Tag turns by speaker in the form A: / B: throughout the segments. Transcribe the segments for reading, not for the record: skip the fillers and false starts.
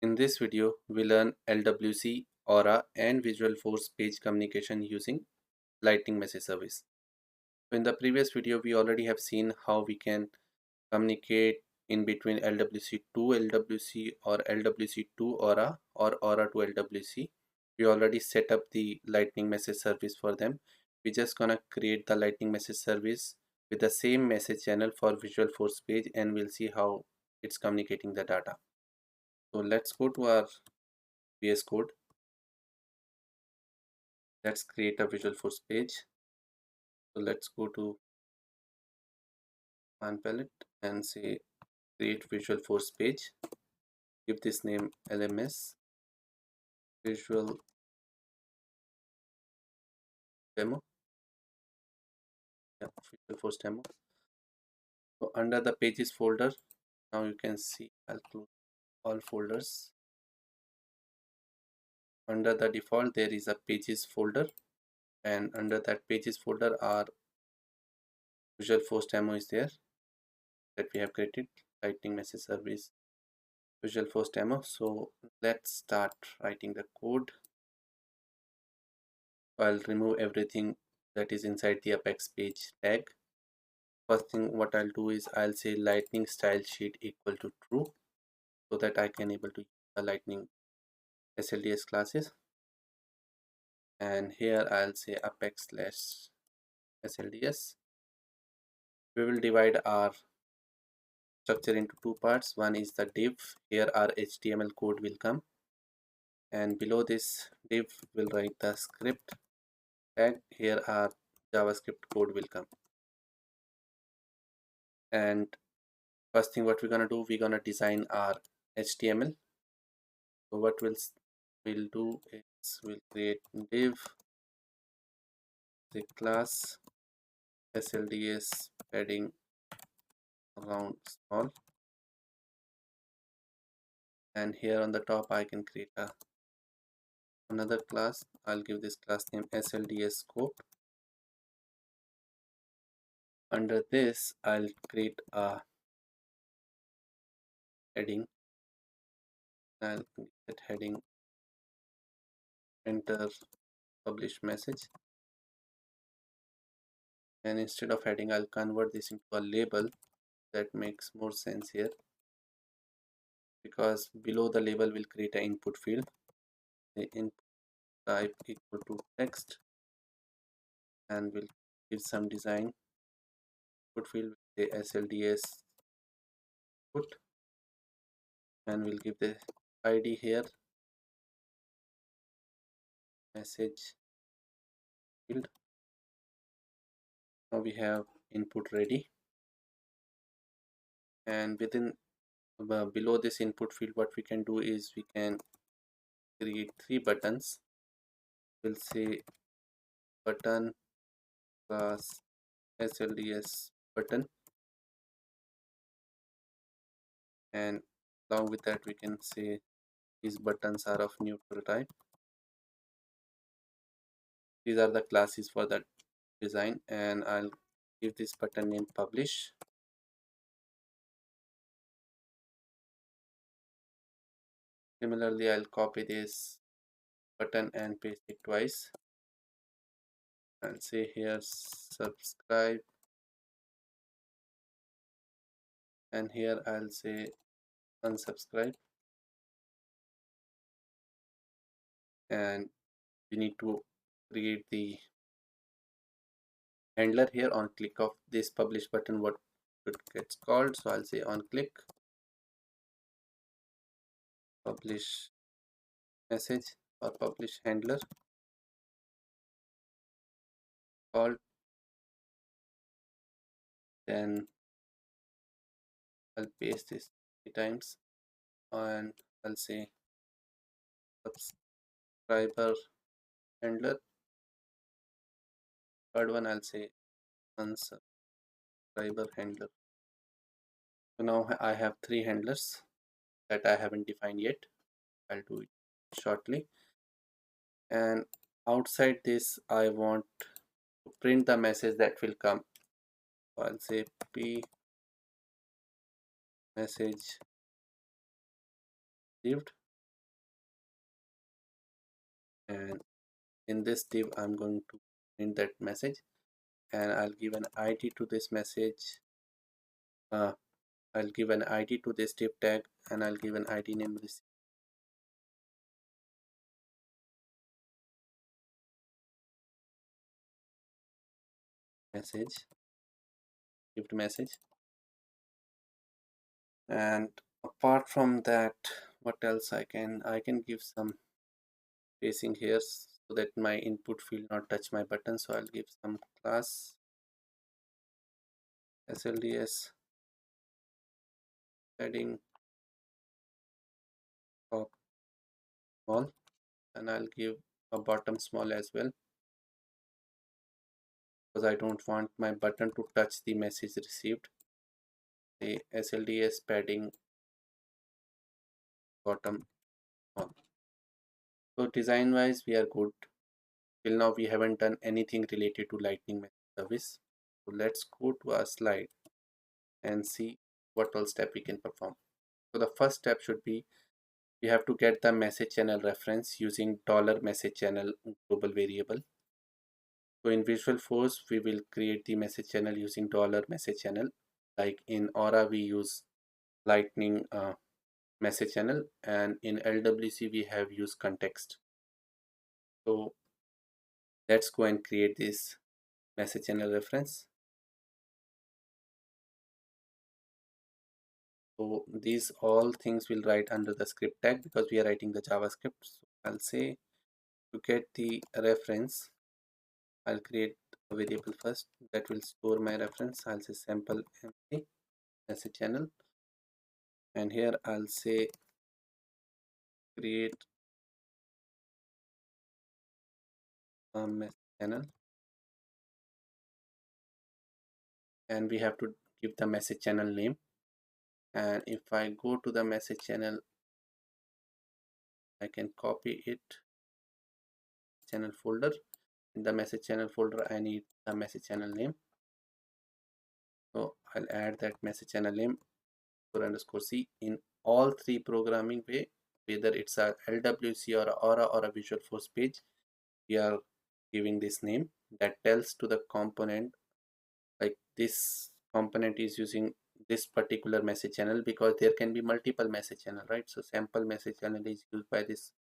A: In this video, we learn LWC, Aura, and VisualForce page communication using Lightning Message Service. So in the previous video, we already have seen how we can communicate in between LWC to LWC or LWC to Aura or Aura to LWC. We already set up the Lightning Message Service for them. We're just gonna create the Lightning Message Service with the same message channel for VisualForce page, and we'll see how it's communicating the data. So let's go to our VS Code. Let's create a VisualForce page. So let's go to command palette and say create VisualForce page. Give this name LMS Visual Demo. Yeah, VisualForce Demo. So under the pages folder, now you can see I'll close all folders. Under the default, there is a pages folder, and under that pages folder, our VisualForce Demo is there that we have created. Lightning Message Service VisualForce Demo. So let's start writing the code. I'll remove everything that is inside the apex page tag. First thing what I'll do is I'll say lightning style sheet equal to true, so that I can able to use the lightning SLDS classes. And here I'll say apex slash SLDS. We will divide our structure into two parts. One is the div. Here our HTML code will come, and below this div will write the script tag. Here our JavaScript code will come. And first thing what we're gonna do, we're gonna design our HTML. So what we'll do is we'll create div the class SLDS padding around small, and here on the top I can create another class. I'll give this class name SLDS scope. Under this I'll create a heading. I'll give that heading enter publish message, and instead of heading I'll convert this into a label. That makes more sense here, because below the label will create an input field. The input type equal to text, and we'll give some design. Input field with the SLDS put, and we'll give the ID here message field. Now we have input ready, and within below this input field what we can do is we can create three buttons. We'll say button class SLDS button, and along with that we can say these buttons are of neutral type. These are the classes for that design, and I'll give this button name publish. Similarly, I'll copy this button and paste it twice. I'll say here subscribe, and here I'll say unsubscribe, and we need to create the handler here. On click of this publish button, what it gets called. So I'll say on click publish message or publish handler called. Then I'll paste this 3 times, and I'll say subscriber handler. Third one I'll say unsubscriber handler. So now I have 3 handlers that I haven't defined yet. I'll do it shortly. And outside this I want to print the message that will come. So I'll say p message received. and in this div I'm going to print that message, and I'll give an ID to this message. I'll give an ID to this div tag, and I'll give an ID name receive message, received message. And apart from that, what else I can give some spacing here so that my input field not touch my button. So I'll give some class SLDS heading top small, and I'll give a bottom small as well, because I don't want my button to touch the message received. The SLDS padding bottom small. So design wise we are good. Till now we haven't done anything related to lightning message service. So let's go to our slide and see what all step we can perform. So the first step should be we have to get the message channel reference using $message channel global variable. So in VisualForce we will create the message channel using $message channel. Like in Aura we use lightning message channel, and in LWC we have used context. So let's go and create this message channel reference. So these all things will write under the script tag because we are writing the JavaScript. So I'll say to get the reference, I'll create a variable first that will store my reference. I'll say sample empty message channel, and here I'll say create a message channel, and we have to give the message channel name. And if I go to the message channel, I can copy it channel folder. In the message channel folder I need the message channel name, so I'll add that message channel name underscore C. In all three programming way, whether it's a LWC or a Aura or a VisualForce page, we are giving this name that tells to the component like this component is using this particular message channel, because there can be multiple message channel, right? So sample message channel is used by this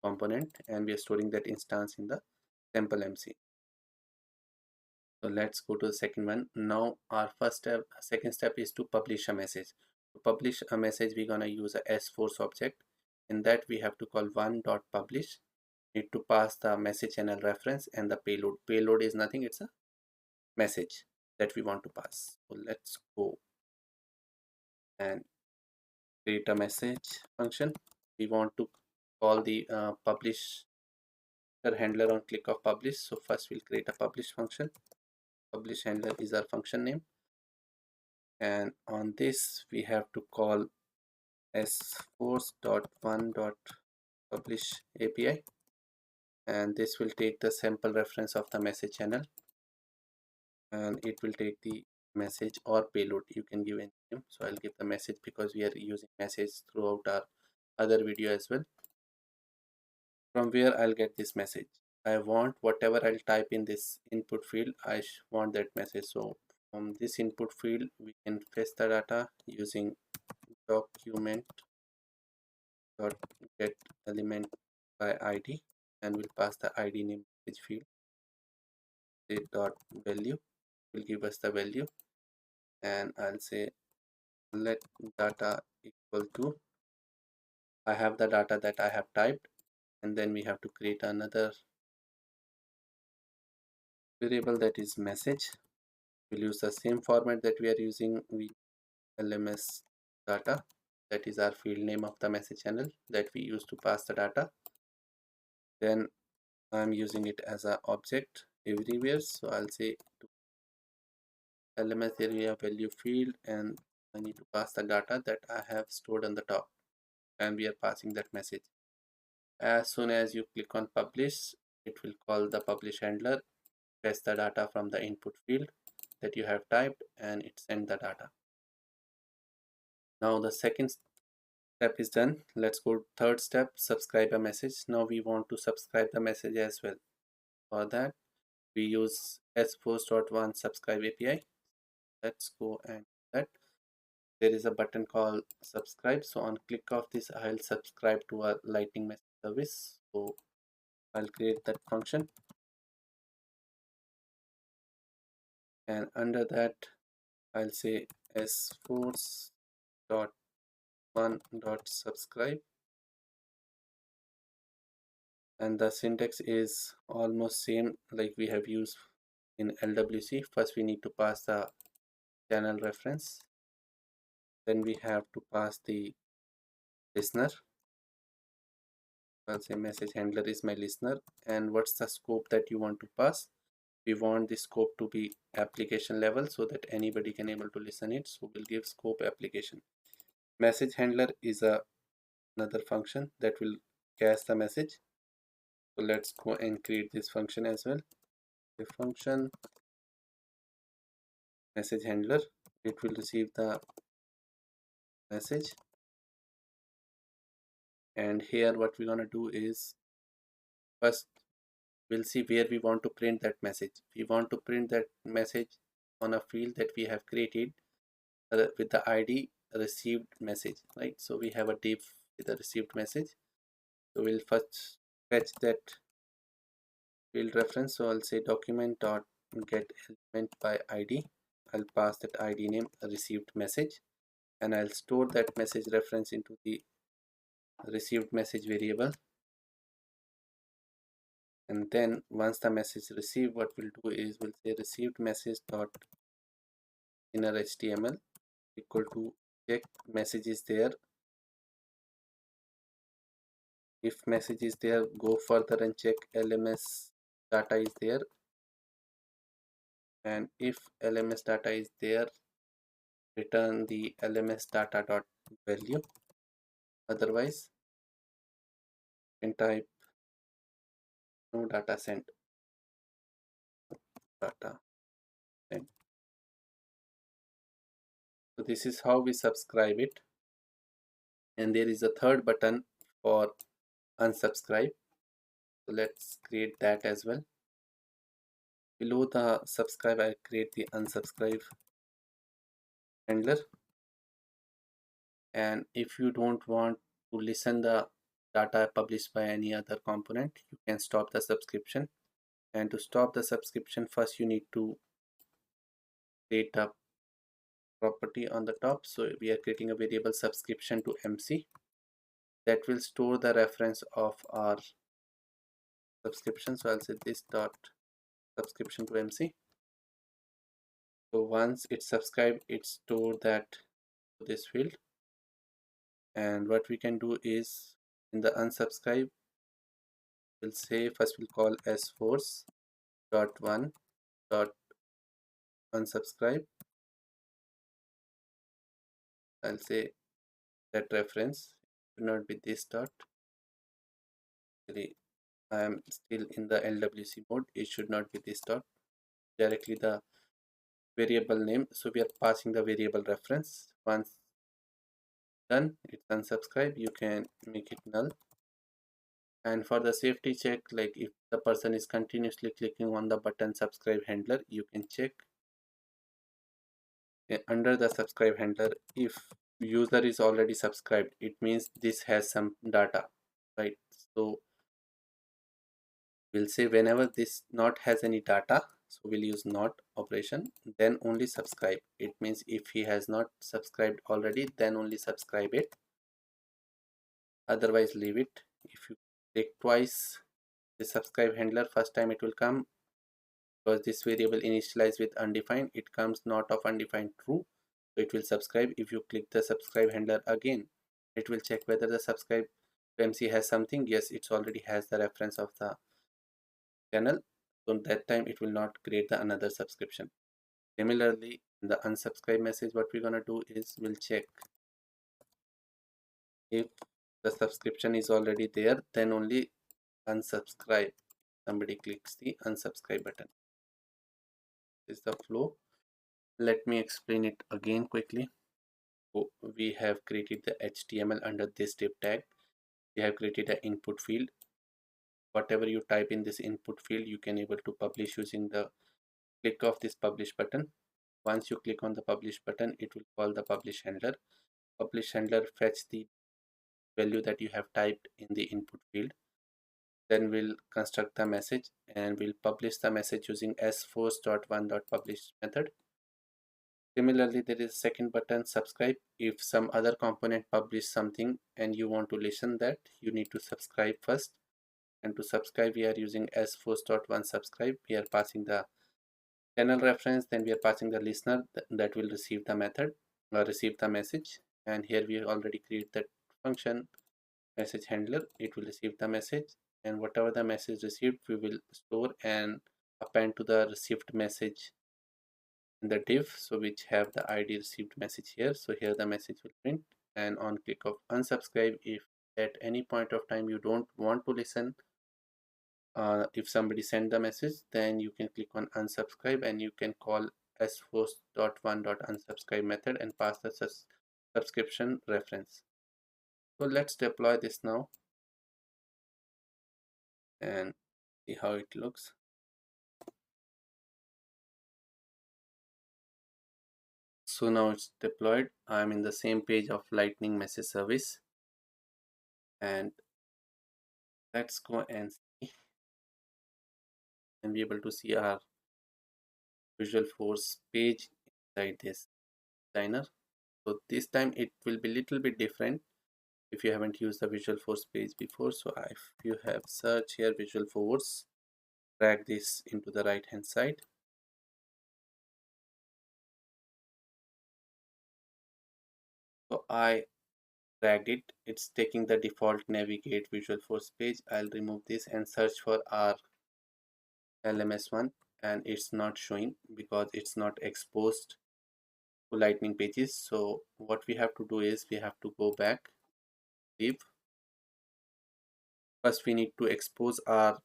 A: component, and we are storing that instance in the sample MC. So let's go to the second one. Now our second step is to publish a message. To publish a message, we're gonna use a sForce object. In that we have to call one.publish. Need to pass the message channel reference and the payload. Payload is nothing, it's a message that we want to pass. So let's go and create a message function. We want to call the publish handler on click of publish. So first we'll create a publish function. Publish handler is our function name, and on this we have to call sforce.one.publish API, and this will take the sample reference of the message channel, and it will take the message or payload. You can give any name, so I'll give the message because we are using message throughout our other video as well. From where I'll get this message, I want whatever I'll type in this input field, I want that message. So from this input field we can fetch the data using document dot get element by id, and we'll pass the id name message field. Say dot value will give us the value, and I'll say let data equal to, I have the data that I have typed, and then we have to create another variable that is message. We'll use the same format that we are using with LMS data, that is our field name of the message channel that we use to pass the data. Then I'm using it as an object everywhere, so I'll say to LMS area value field, and I need to pass the data that I have stored on the top, and we are passing that message. As soon as you click on publish, it will call the publish handler, fetch the data from the input field that you have typed, and it send the data. Now the second step is done. Let's go to third step, subscribe a message. Now we want to subscribe the message as well. For that we use sforce.1 subscribe API. Let's go and do that. There is a button called subscribe, so on click of this I'll subscribe to a lightning message service. So I'll create that function, and under that I'll say sforce.1.subscribe, and the syntax is almost same like we have used in LWC. First we need to pass the channel reference, then we have to pass the listener. I'll say message handler is my listener, and what's the scope that you want to pass? We want the scope to be application level so that anybody can able to listen it, so we'll give scope application. Message handler is another function that will cache the message, so let's go and create this function as well. The function message handler, it will receive the message, and here what we're gonna do is first we'll see where we want to print that message. We want to print that message on a field that we have created with the ID received message, right? So we have a div with a received message, so we'll first fetch that field reference. So I'll say document dot get element by ID. I'll pass that ID name received message, and I'll store that message reference into the received message variable. And then once the message received, what we'll do is we'll say received message dot inner HTML equal to check message is there. If message is there, go further and check LMS data is there, and if LMS data is there, return the LMS data dot value. Otherwise you can type no data sent, data sent. So this is how we subscribe it. And there is a third button for unsubscribe, so let's create that as well. Below the subscribe I create the unsubscribe handler, and if you don't want to listen the data published by any other component, you can stop the subscription. And to stop the subscription, first you need to create a property on the top. So we are creating a variable subscription to MC that will store the reference of our subscription. So I'll say this dot subscription to MC. So once it's subscribed, it store that to this field. And what we can do is in the unsubscribe, we'll say first we'll call sforce dot one dot unsubscribe. I'll say that reference should not be this dot. Actually, I am still in the LWC mode. It should not be this dot. Directly the variable name. So we are passing the variable reference. Once done, it's unsubscribe. You can make it null. And for the safety check, like if the person is continuously clicking on the button subscribe handler, you can check under the subscribe handler. If user is already subscribed, it means this has some data, right? So we'll say whenever this not has any data, so we'll use not operation, then only subscribe. It means if he has not subscribed already, then only subscribe it, otherwise leave it. If you click twice the subscribe handler, first time it will come because this variable initialized with undefined, it comes not of undefined true, so it will subscribe. If you click the subscribe handler again, it will check whether the subscribe to MC has something. Yes, it already has the reference of the channel, so that time it will not create the another subscription. Similarly, in the unsubscribe message, what we're gonna do is we'll check if the subscription is already there, then only unsubscribe. Somebody clicks the unsubscribe button. This is the flow. Let me explain it again quickly. So we have created the HTML under this div tag. We have created an input field. Whatever you type in this input field, you can able to publish using the click of this publish button. Once you click on the publish button, it will call the publish handler. Publish handler fetch the value that you have typed in the input field. Then we'll construct the message and we'll publish the message using sforce.1.publish method. Similarly, there is a second button, subscribe. If some other component publish something and you want to listen that, you need to subscribe first. And to subscribe, we are using sforce.1 subscribe. We are passing the channel reference, then we are passing the listener that will receive the method or receive the message. And here we already create that function message handler. It will receive the message, and whatever the message received, we will store and append to the received message in the div, so which have the id received message here. So here the message will print, and on click of unsubscribe, if at any point of time you don't want to listen, if somebody send the message, then you can click on unsubscribe and you can call sforce.1.unsubscribe method and pass the subscription reference. So let's deploy this now and see how it looks. So now it's deployed. I'm in the same page of Lightning message service, and let's go and see and be able to see our VisualForce page inside this designer. So this time it will be little bit different if you haven't used the VisualForce page before. So if you have search here VisualForce, drag this into the right hand side. So I dragged it. It's taking the default navigate VisualForce page. I'll remove this and search for our LMS one, and it's not showing because it's not exposed to Lightning pages. So what we have to do is we have to go back, leave. First we need to expose our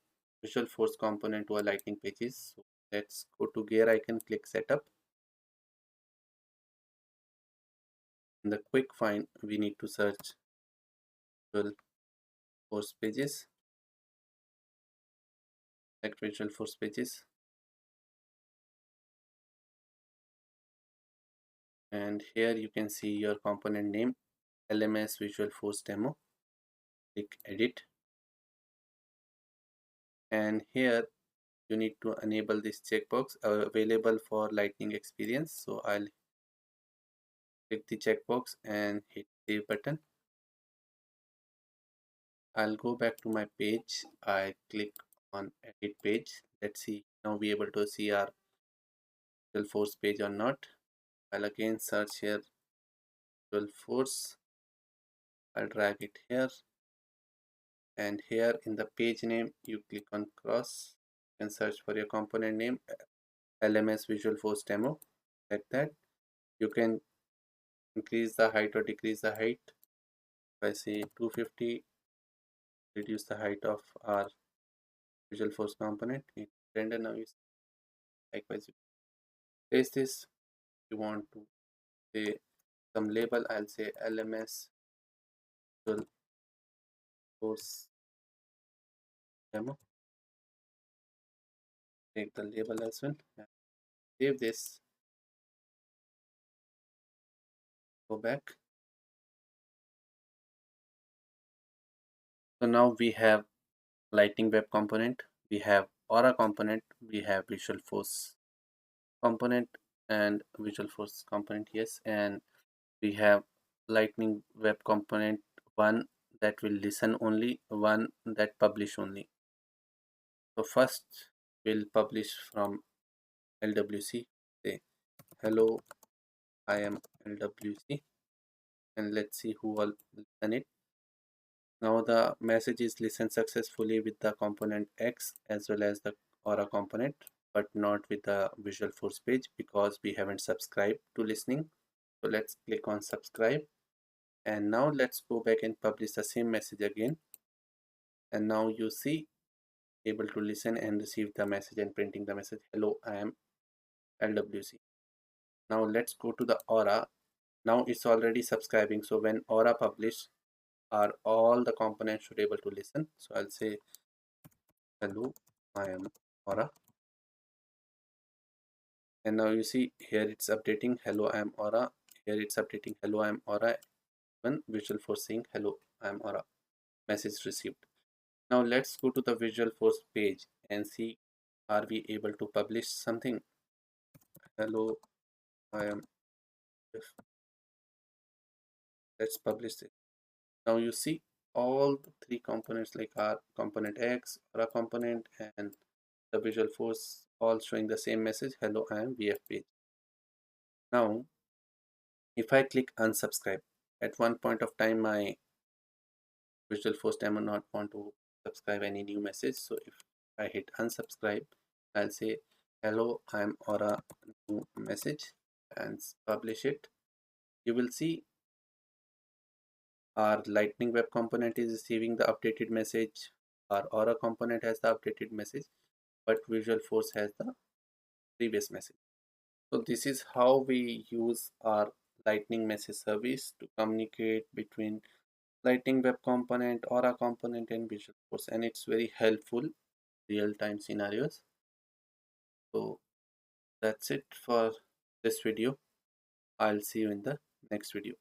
A: VisualForce component to our Lightning pages. So let's go to gear icon, click setup. In the quick find, we need to search VisualForce pages, select VisualForce pages, and here you can see your component name, LMS VisualForce demo. Click edit, and here you need to enable this checkbox available for Lightning experience. So I'll click the checkbox and hit save button. I'll go back to my page. I click on edit page. Let's see now we able to see our VisualForce page or not. I'll again search here VisualForce. I'll drag it here, and here in the page name you click on cross and search for your component name, LMS VisualForce demo, like that. You can increase the height or decrease the height. If I say 250, reduce the height of our VisualForce component in render. Now you likewise you place this. You want to say some label, I'll say LMS VisualForce demo. Take the label as well. Save this. Go back. So now we have Lightning Web component, we have Aura component, we have VisualForce component and VisualForce component, yes, and we have Lightning Web component, one that will listen only, one that publish only. So first we'll publish from LWC, say hello, I am LWC, and let's see who will listen it. Now the message is listened successfully with the component X as well as the Aura component, but not with the VisualForce page because we haven't subscribed to listening. So let's click on subscribe, and now let's go back and publish the same message again. And now you see able to listen and receive the message and printing the message, hello, I am LWC. Now let's go to the Aura. Now it's already subscribing. So when Aura publish, are all the components should able to listen. So I'll say hello, I am Aura. And now you see here it's updating hello, I am Aura. Here it's updating hello, I am Aura. When VisualForce saying hello, I am Aura. Message received. Now let's go to the VisualForce page and see, are we able to publish something? Hello, I am. Let's publish it. Now you see all the three components like our component X, Aura component, and the VisualForce all showing the same message. Hello, I am VF page. Now, if I click unsubscribe, at one point of time my VisualForce demo not want to subscribe any new message. So if I hit unsubscribe, I'll say hello, I am Aura new message and publish it. You will see our Lightning Web component is receiving the updated message. Our Aura component has the updated message, but VisualForce has the previous message. So this is how we use our Lightning message service to communicate between Lightning Web component, Aura component, and VisualForce, and it's very helpful real-time scenarios. So that's it for this video. I'll see you in the next video.